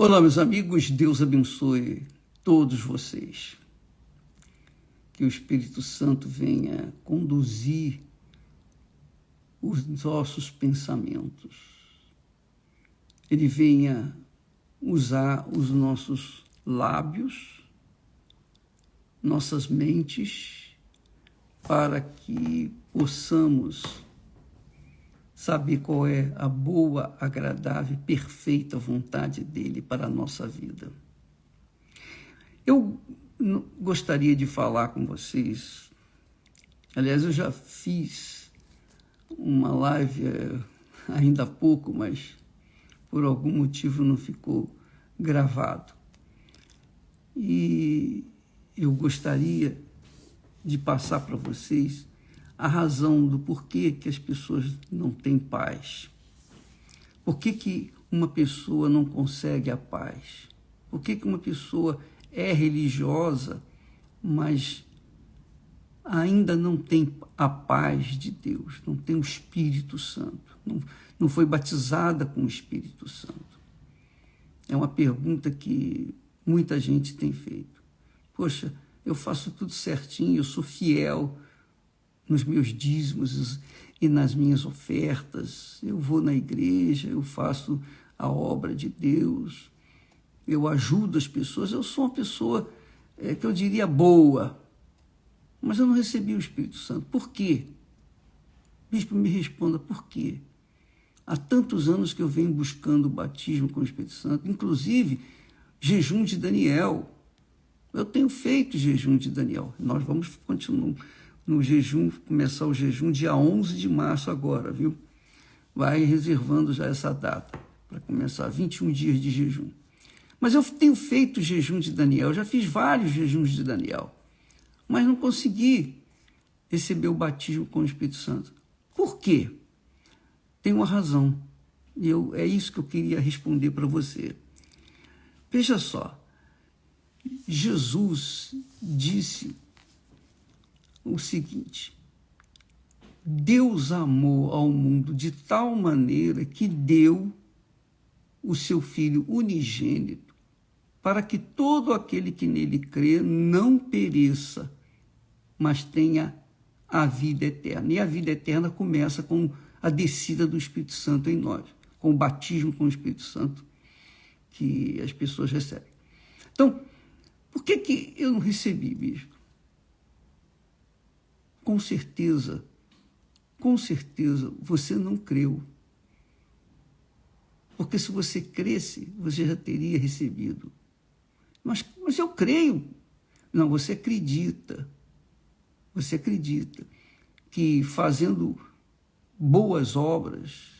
Olá, meus amigos, Deus abençoe todos vocês. Que o Espírito Santo venha conduzir os nossos pensamentos. Ele venha usar os nossos lábios, nossas mentes, para que possamos saber qual é a boa, agradável e perfeita vontade dele para a nossa vida. Eu gostaria de falar com vocês, aliás, eu já fiz uma live ainda há pouco, mas por algum motivo não ficou gravado. E eu gostaria de passar para vocês a razão do porquê que as pessoas não têm paz. Por que uma pessoa não consegue a paz? Por que uma pessoa é religiosa, mas ainda não tem a paz de Deus, não tem o Espírito Santo, não foi batizada com o Espírito Santo? É uma pergunta que muita gente tem feito. Poxa, eu faço tudo certinho, eu sou fiel nos meus dízimos e nas minhas ofertas, eu vou na igreja, eu faço a obra de Deus, eu ajudo as pessoas, eu sou uma pessoa que eu diria boa, mas eu não recebi o Espírito Santo. Por quê? Bispo, me responda, por quê? Há tantos anos que eu venho buscando o batismo com o Espírito Santo, inclusive jejum de Daniel. Eu tenho feito jejum de Daniel. Nós vamos continuar no jejum, começar o jejum dia 11 de março agora, viu? Vai reservando já essa data para começar 21 dias de jejum. Mas eu tenho feito jejum de Daniel, já fiz vários jejuns de Daniel, mas não consegui receber o batismo com o Espírito Santo. Por quê? Tem uma razão. É isso que eu queria responder para você. Veja só, Jesus disse o seguinte: Deus amou ao mundo de tal maneira que deu o seu Filho unigênito, para que todo aquele que nele crê não pereça, mas tenha a vida eterna. E a vida eterna começa com a descida do Espírito Santo em nós, com o batismo com o Espírito Santo que as pessoas recebem. Então, por que eu não recebi, bispo? Com certeza, você não creu. Porque se você cresce, você já teria recebido. Mas eu creio. Não, você acredita. Você acredita que fazendo boas obras,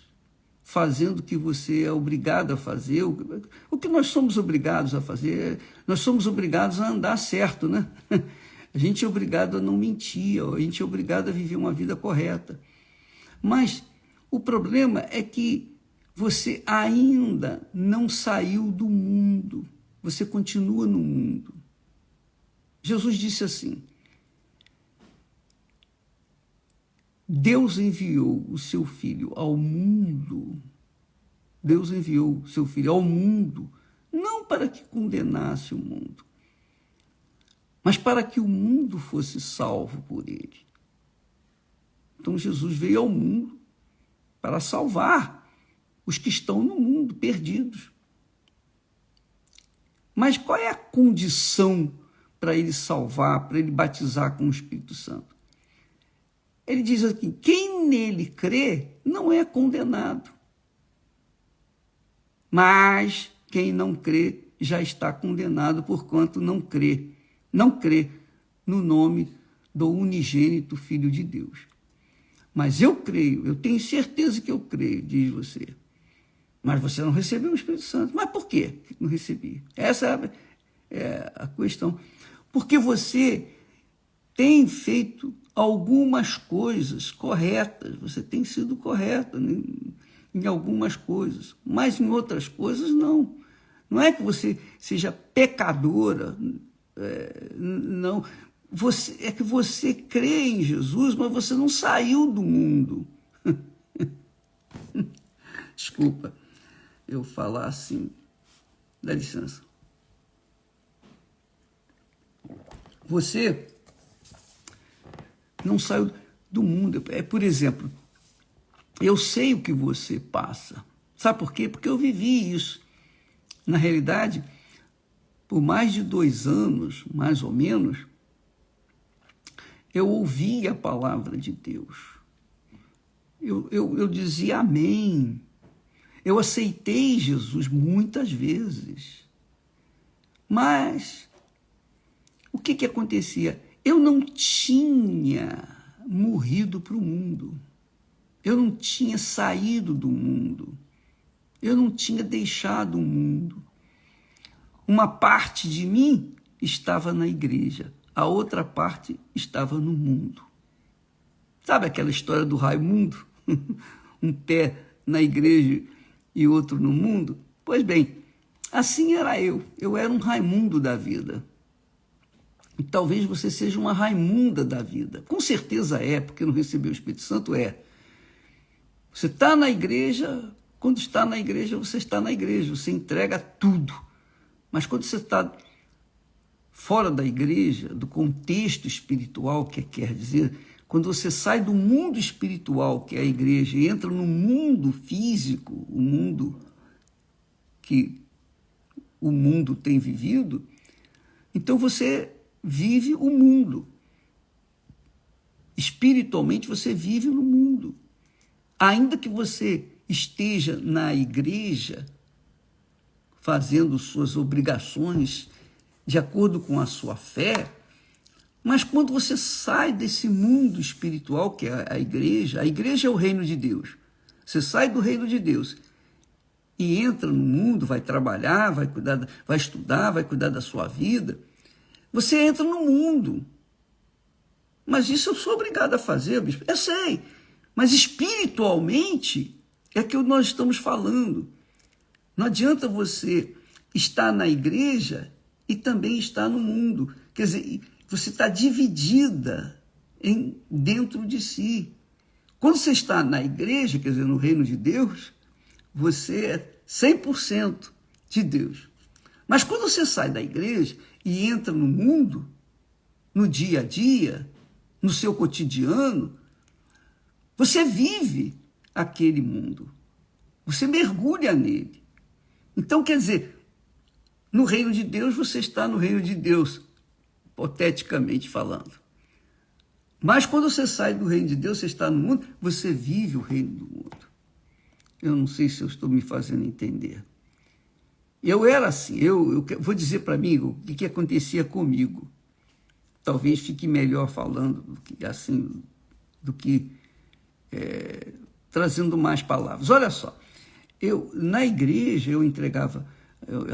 fazendo o que você é obrigado a fazer, o que nós somos obrigados a fazer, nós somos obrigados a andar certo, né? A gente é obrigado a não mentir, a gente é obrigado a viver uma vida correta. Mas o problema é que você ainda não saiu do mundo, você continua no mundo. Jesus disse assim: Deus enviou o seu Filho ao mundo, Deus enviou o seu Filho ao mundo, não para que condenasse o mundo, mas para que o mundo fosse salvo por ele. Então Jesus veio ao mundo para salvar os que estão no mundo, perdidos. Mas qual é a condição para ele salvar, para ele batizar com o Espírito Santo? Ele diz aqui: quem nele crê não é condenado, mas quem não crê já está condenado, porquanto não crê no nome do unigênito Filho de Deus. Mas eu creio, eu tenho certeza que eu creio, diz você. Mas você não recebeu o Espírito Santo. Mas por quê que não recebi? Essa é a questão. Porque você tem feito algumas coisas corretas, você tem sido correta em algumas coisas, mas em outras coisas não. Não é que você seja pecadora, não. É que você crê em Jesus, mas você não saiu do mundo. Desculpa eu falar assim, Dá licença. Você não saiu do mundo. Por exemplo, eu sei o que você passa. Sabe por quê? Porque eu vivi isso. Na realidade, por mais de 2 anos, mais ou menos, eu ouvi a palavra de Deus. Eu dizia amém. Eu aceitei Jesus muitas vezes. Mas o que acontecia? Eu não tinha morrido para o mundo. Eu não tinha saído do mundo. Eu não tinha deixado o mundo. Uma parte de mim estava na igreja, a outra parte estava no mundo. Sabe aquela história do Raimundo? Um pé na igreja e outro no mundo? Pois bem, assim era eu. Eu era um Raimundo da vida. E talvez você seja uma Raimunda da vida. Com certeza é, porque não recebeu o Espírito Santo, é. Você está na igreja, quando está na igreja, você está na igreja, você entrega tudo. Mas quando você está fora da igreja, do contexto espiritual, que quer dizer, quando você sai do mundo espiritual, que é a igreja, e entra no mundo físico, o mundo que o mundo tem vivido, então você vive o mundo. Espiritualmente você vive no mundo. Ainda que você esteja na igreja, fazendo suas obrigações de acordo com a sua fé, mas quando você sai desse mundo espiritual, que é a igreja é o reino de Deus. Você sai do reino de Deus e entra no mundo, vai trabalhar, vai cuidar, vai estudar, vai cuidar da sua vida. Você entra no mundo. Mas isso eu sou obrigado a fazer, bispo. Eu sei. Mas espiritualmente é que nós estamos falando. Não adianta você estar na igreja e também estar no mundo. Quer dizer, você está dividida dentro de si. Quando você está na igreja, quer dizer, no reino de Deus, você é 100% de Deus. Mas quando você sai da igreja e entra no mundo, no dia a dia, no seu cotidiano, você vive aquele mundo. Você mergulha nele. Então, quer dizer, no reino de Deus, você está no reino de Deus, hipoteticamente falando. Mas quando você sai do reino de Deus, você está no mundo, você vive o reino do mundo. Eu não sei se eu estou me fazendo entender. Eu era assim, eu vou dizer para mim o que acontecia comigo. Talvez fique melhor falando do que trazendo mais palavras. Olha só, na igreja eu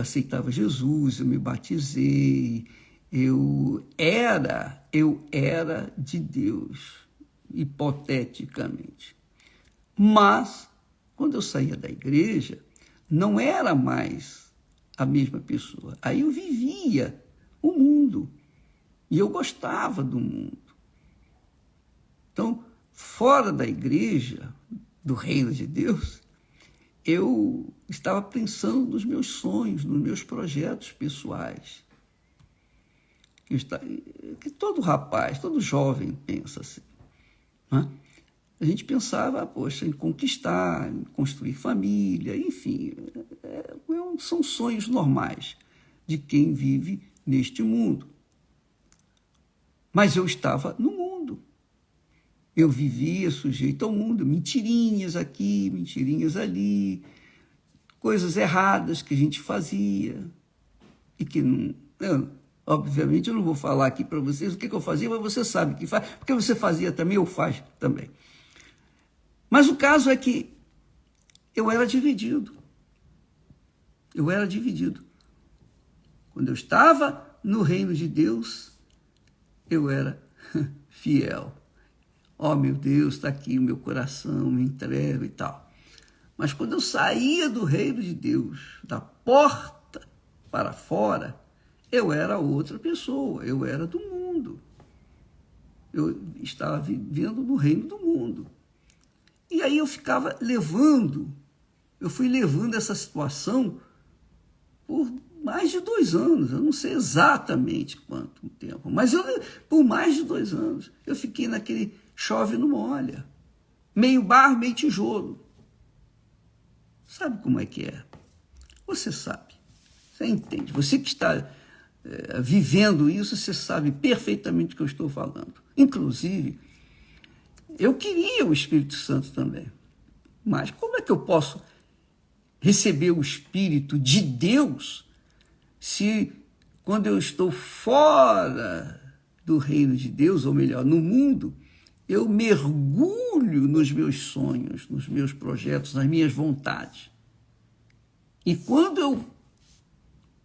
aceitava Jesus, eu me batizei, eu era de Deus, hipoteticamente. Mas, quando eu saía da igreja, não era mais a mesma pessoa. Aí eu vivia o mundo. E eu gostava do mundo. Então, fora da igreja, do reino de Deus, eu estava pensando nos meus sonhos, nos meus projetos pessoais. Que todo rapaz, todo jovem pensa assim. Né? A gente pensava, poxa, em conquistar, em construir família, enfim, são sonhos normais de quem vive neste mundo. Mas eu estava no mundo. Eu vivia sujeito ao mundo, mentirinhas aqui, mentirinhas ali, coisas erradas que a gente fazia e que não... obviamente eu não vou falar aqui para vocês o que eu fazia, mas você sabe que faz, porque você fazia também ou faz também. Mas o caso é que eu era dividido. Eu era dividido. Quando eu estava no reino de Deus, eu era fiel. Oh, meu Deus, está aqui o meu coração, me entrego e tal. Mas quando eu saía do reino de Deus, da porta para fora, eu era outra pessoa, eu era do mundo. Eu estava vivendo no reino do mundo. E aí eu fui levando essa situação por mais de 2 anos, eu não sei exatamente quanto tempo, mas por mais de 2 anos, eu fiquei naquele chove não molha, meio barro, meio tijolo. Sabe como é que é? Você sabe, você entende, você que está vivendo isso, você sabe perfeitamente o que eu estou falando. Inclusive, eu queria o Espírito Santo também, mas como é que eu posso receber o Espírito de Deus se quando eu estou fora do reino de Deus, ou melhor, no mundo, eu mergulho nos meus sonhos, nos meus projetos, nas minhas vontades. E quando eu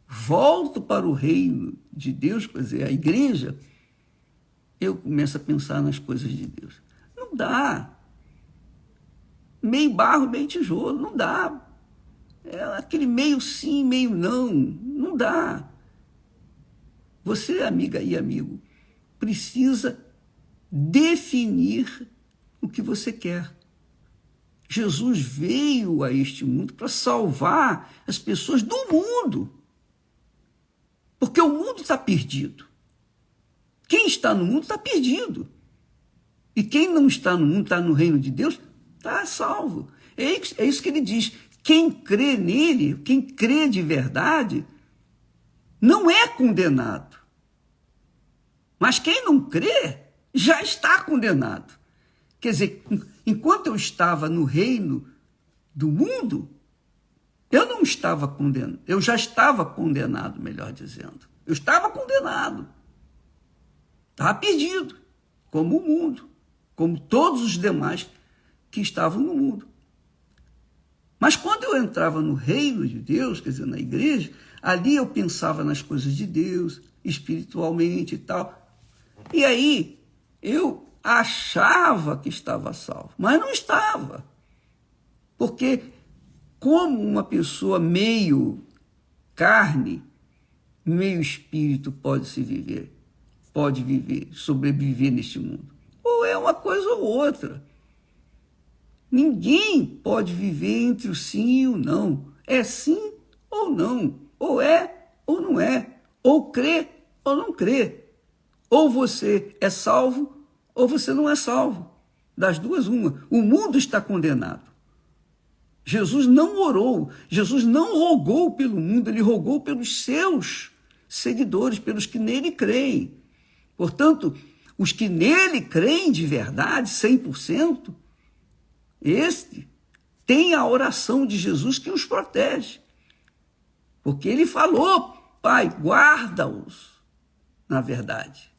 volto para o reino de Deus, quer dizer, a igreja, eu começo a pensar nas coisas de Deus. Não dá. Meio barro, meio tijolo, não dá. É aquele meio sim, meio não. Não dá. Você, amiga e amigo, precisa definir o que você quer. Jesus veio a este mundo para salvar as pessoas do mundo. Porque o mundo está perdido. Quem está no mundo está perdido. E quem não está no mundo, está no reino de Deus, está salvo. É isso que ele diz. Quem crê nele, quem crê de verdade, não é condenado. Mas quem não crê, já está condenado. Quer dizer, enquanto eu estava no reino do mundo, eu não estava condenado. Eu já estava condenado, melhor dizendo. Eu estava condenado. Estava perdido, como o mundo, como todos os demais que estavam no mundo. Mas quando eu entrava no reino de Deus, quer dizer, na igreja, ali eu pensava nas coisas de Deus, espiritualmente e tal. E aí eu achava que estava salvo, mas não estava. Porque como uma pessoa meio carne, meio espírito pode viver, sobreviver neste mundo? Ou é uma coisa ou outra. Ninguém pode viver entre o sim e o não. É sim ou não. Ou é ou não é. Ou crê ou não crê. Ou você é salvo ou você não é salvo. Das duas, uma. O mundo está condenado. Jesus não orou, Jesus não rogou pelo mundo, ele rogou pelos seus seguidores, pelos que nele creem. Portanto, os que nele creem de verdade, 100%, este tem a oração de Jesus que os protege. Porque ele falou, Pai, guarda-os, na verdade,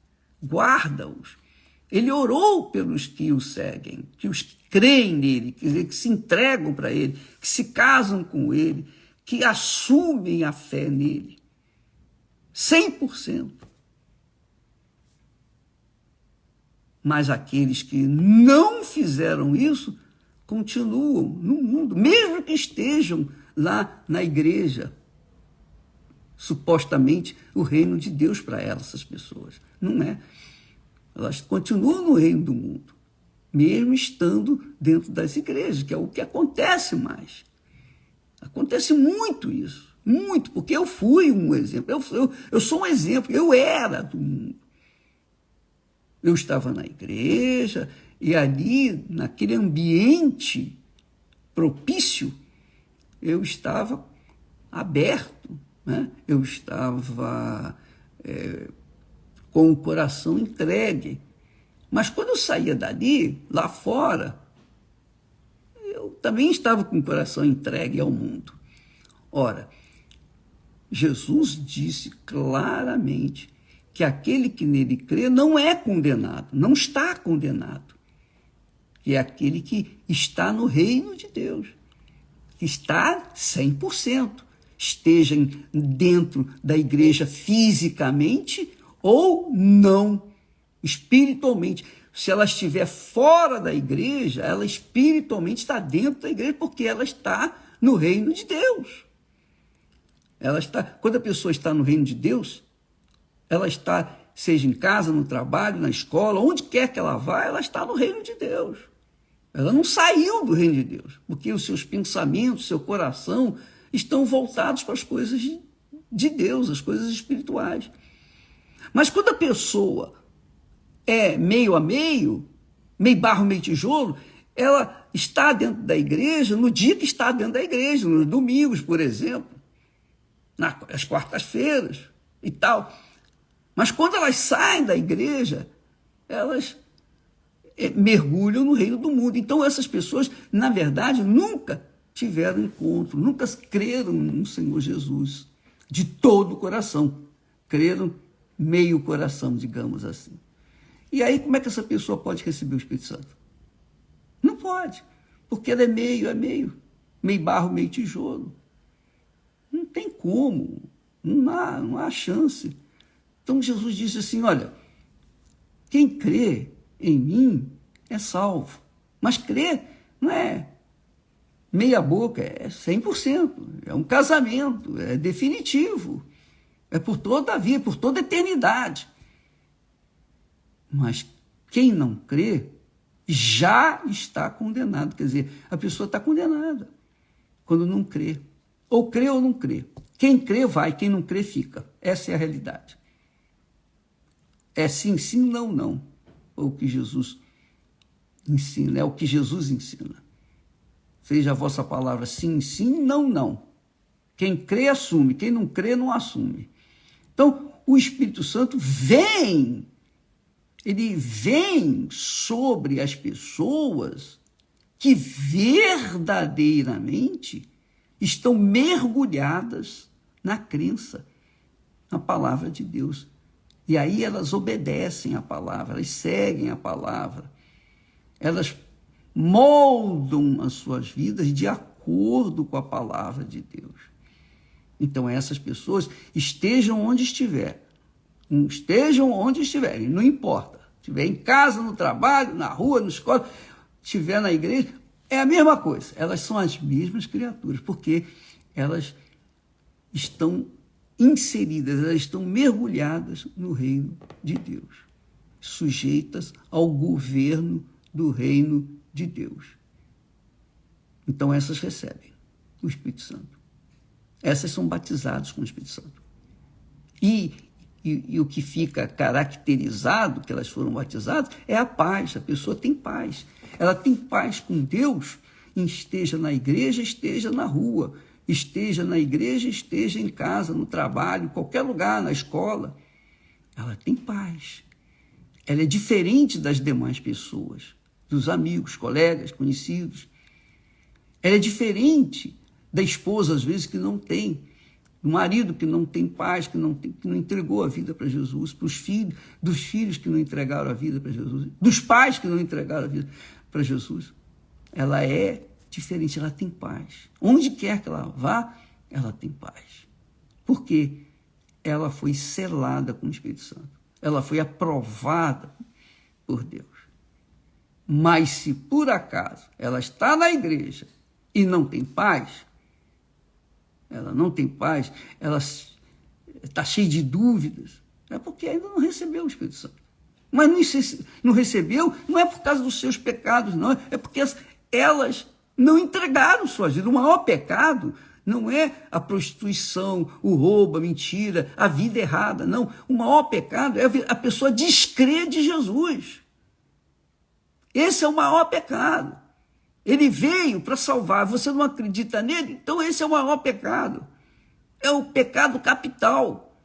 guarda-os. Ele orou pelos que o seguem, que os creem nele, quer dizer, que se entregam para ele, que se casam com ele, que assumem a fé nele. 100%. Mas aqueles que não fizeram isso, continuam no mundo, mesmo que estejam lá na igreja. Supostamente o reino de Deus para elas, essas pessoas. Não é. Elas continuam no reino do mundo, mesmo estando dentro das igrejas, que é o que acontece mais. Acontece muito isso, muito, porque eu fui um exemplo, eu sou um exemplo, eu era do mundo. Eu estava na igreja e ali, naquele ambiente propício, eu estava aberto, né? Eu estava com o coração entregue. Mas quando eu saía dali, lá fora, eu também estava com o coração entregue ao mundo. Ora, Jesus disse claramente que aquele que nele crê não é condenado, não está condenado. Que é aquele que está no reino de Deus, que está 100%, esteja dentro da igreja fisicamente ou não, espiritualmente. Se ela estiver fora da igreja, ela espiritualmente está dentro da igreja, porque ela está no reino de Deus. Quando a pessoa está no reino de Deus, ela está, seja em casa, no trabalho, na escola, onde quer que ela vá, ela está no reino de Deus. Ela não saiu do reino de Deus, porque os seus pensamentos, seu coração estão voltados para as coisas de Deus, as coisas espirituais. Mas quando a pessoa é meio a meio barro, meio tijolo, ela está dentro da igreja no dia que está dentro da igreja, nos domingos, por exemplo, nas quartas-feiras e tal. Mas quando elas saem da igreja, elas mergulham no reino do mundo. Então essas pessoas, na verdade, nunca tiveram encontro, nunca creram no Senhor Jesus de todo o coração. Creram meio coração, digamos assim. E aí como é que essa pessoa pode receber o Espírito Santo? Não pode, porque ela é meio barro, meio tijolo. Não tem como, não há chance. Então Jesus disse assim, olha, quem crê em mim é salvo. Mas crer não é meia boca, é 100%. É um casamento, é definitivo. É por toda a vida, por toda a eternidade. Mas quem não crê já está condenado. Quer dizer, a pessoa está condenada quando não crê. Ou crê ou não crê. Quem crê vai, quem não crê fica. Essa é a realidade. É sim, sim, não, não. O que Jesus ensina, é o que Jesus ensina. Seja a vossa palavra sim, sim, não, não. Quem crê, assume. Quem não crê, não assume. Então, o Espírito Santo vem, ele vem sobre as pessoas que verdadeiramente estão mergulhadas na crença, na palavra de Deus. E aí elas obedecem a palavra, elas seguem a palavra, elas moldam as suas vidas de acordo com a palavra de Deus. Então essas pessoas estejam onde estiverem, não importa, estiver em casa, no trabalho, na rua, na escola, estiver na igreja, é a mesma coisa, elas são as mesmas criaturas, porque elas estão inseridas, elas estão mergulhadas no reino de Deus, sujeitas ao governo do reino de Deus. Então essas recebem o Espírito Santo. Essas são batizadas com o Espírito Santo. E o que fica caracterizado, que elas foram batizadas, é a paz. A pessoa tem paz. Ela tem paz com Deus, esteja na igreja, esteja na rua, esteja na igreja, esteja em casa, no trabalho, em qualquer lugar, na escola. Ela tem paz. Ela é diferente das demais pessoas, dos amigos, colegas, conhecidos. Ela é diferente da esposa, às vezes, que não tem, do marido que não tem paz, que não entregou a vida para Jesus, para os filhos, dos filhos que não entregaram a vida para Jesus, dos pais que não entregaram a vida para Jesus. Ela é diferente, ela tem paz. Onde quer que ela vá, ela tem paz. Por quê? Ela foi selada com o Espírito Santo. Ela foi aprovada por Deus. Mas se por acaso ela está na igreja e não tem paz, ela não tem paz, ela está cheia de dúvidas, é porque ainda não recebeu o Espírito Santo. Mas não recebeu, não é por causa dos seus pecados, não, é porque elas não entregaram suas vidas. O maior pecado não é a prostituição, o roubo, a mentira, a vida errada, não. O maior pecado é a pessoa descrer de Jesus. Esse é o maior pecado. Ele veio para salvar, você não acredita nele? Então esse é o maior pecado. É o pecado capital.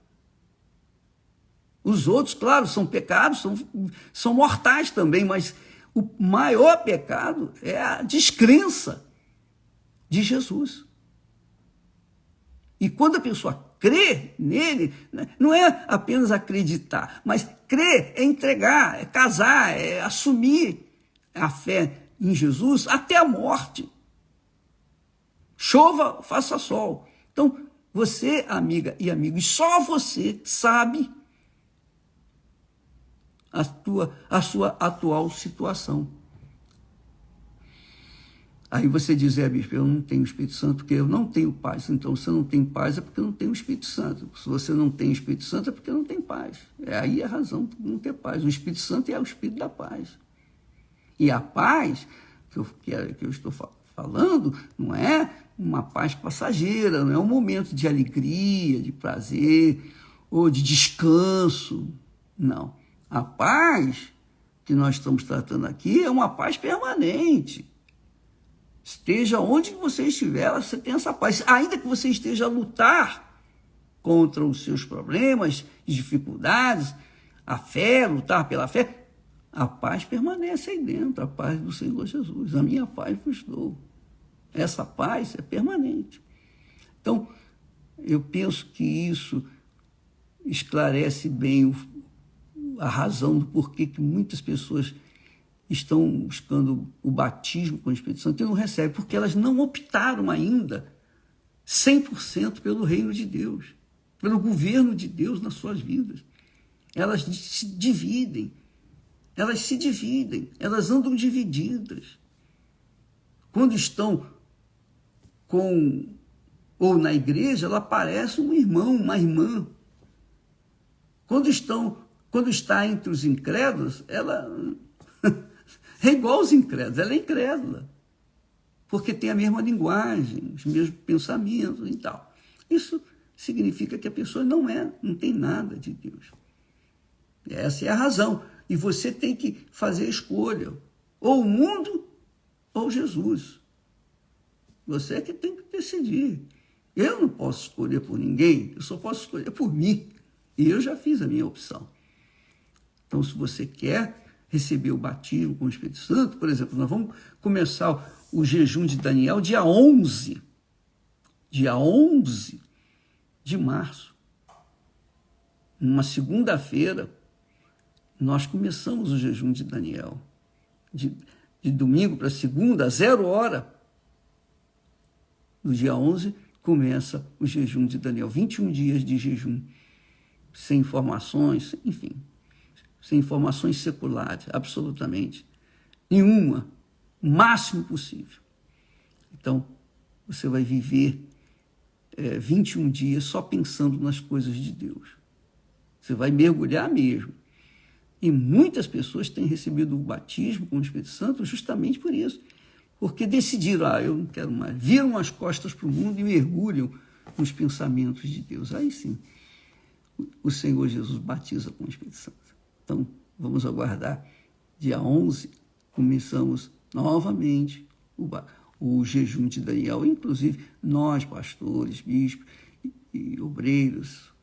Os outros, claro, são pecados, são mortais também, mas o maior pecado é a descrença de Jesus. E quando a pessoa crê nele, não é apenas acreditar, mas crer é entregar, é casar, é assumir a fé em Jesus até a morte. Chova, faça sol. Então, você, amiga e amigo, e só você sabe a sua atual situação. Aí você diz, bispo, eu não tenho o Espírito Santo porque eu não tenho paz. Então, se você não tem paz é porque não tem o Espírito Santo. Se você não tem o Espírito Santo é porque não tem paz. Aí é a razão de não ter paz. O Espírito Santo é o Espírito da paz. E a paz que eu estou falando não é uma paz passageira, não é um momento de alegria, de prazer ou de descanso. Não. A paz que nós estamos tratando aqui é uma paz permanente. Esteja onde você estiver, você tem essa paz. Ainda que você esteja a lutar contra os seus problemas e dificuldades, a fé, lutar pela fé, a paz permanece aí dentro, a paz do Senhor Jesus. A minha paz vos dou. Essa paz é permanente. Então, eu penso que isso esclarece bem a razão do porquê que muitas pessoas estão buscando o batismo com o Espírito Santo e não recebem, porque elas não optaram ainda 100% pelo reino de Deus, pelo governo de Deus nas suas vidas. Elas se dividem, elas andam divididas. Quando estão ou na igreja, ela parece um irmão, uma irmã. Quando está entre os incrédulos, ela é igual aos incrédulos, ela é incrédula, porque tem a mesma linguagem, os mesmos pensamentos e tal. Isso significa que a pessoa não tem nada de Deus. Essa é a razão. E você tem que fazer a escolha, ou o mundo ou Jesus. Você é que tem que decidir. Eu não posso escolher por ninguém, eu só posso escolher por mim. E eu já fiz a minha opção. Então, se você quer receber o batismo com o Espírito Santo, por exemplo, nós vamos começar o jejum de Daniel dia 11 de março. Numa segunda-feira, nós começamos o jejum de Daniel. De domingo para segunda, 0h, no dia 11, começa o jejum de Daniel. 21 dias de jejum, sem informações, enfim, sem informações seculares, absolutamente nenhuma, o máximo possível. Então, você vai viver 21 dias só pensando nas coisas de Deus. Você vai mergulhar mesmo. E muitas pessoas têm recebido o batismo com o Espírito Santo justamente por isso. Porque decidiram, eu não quero mais. Viram as costas para o mundo e mergulham nos pensamentos de Deus. Aí sim, o Senhor Jesus batiza com o Espírito Santo. Então, vamos aguardar. Dia 11, começamos novamente o jejum de Daniel. Inclusive, nós, pastores, bispos e obreiros,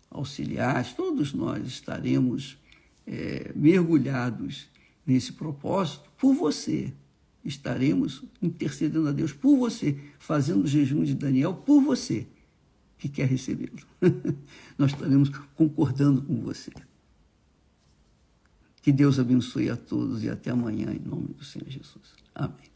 auxiliares, todos nós estaremos mergulhados nesse propósito por você. Estaremos intercedendo a Deus por você, fazendo o jejum de Daniel por você, que quer recebê-lo. Nós estaremos concordando com você. Que Deus abençoe a todos e até amanhã, em nome do Senhor Jesus. Amém.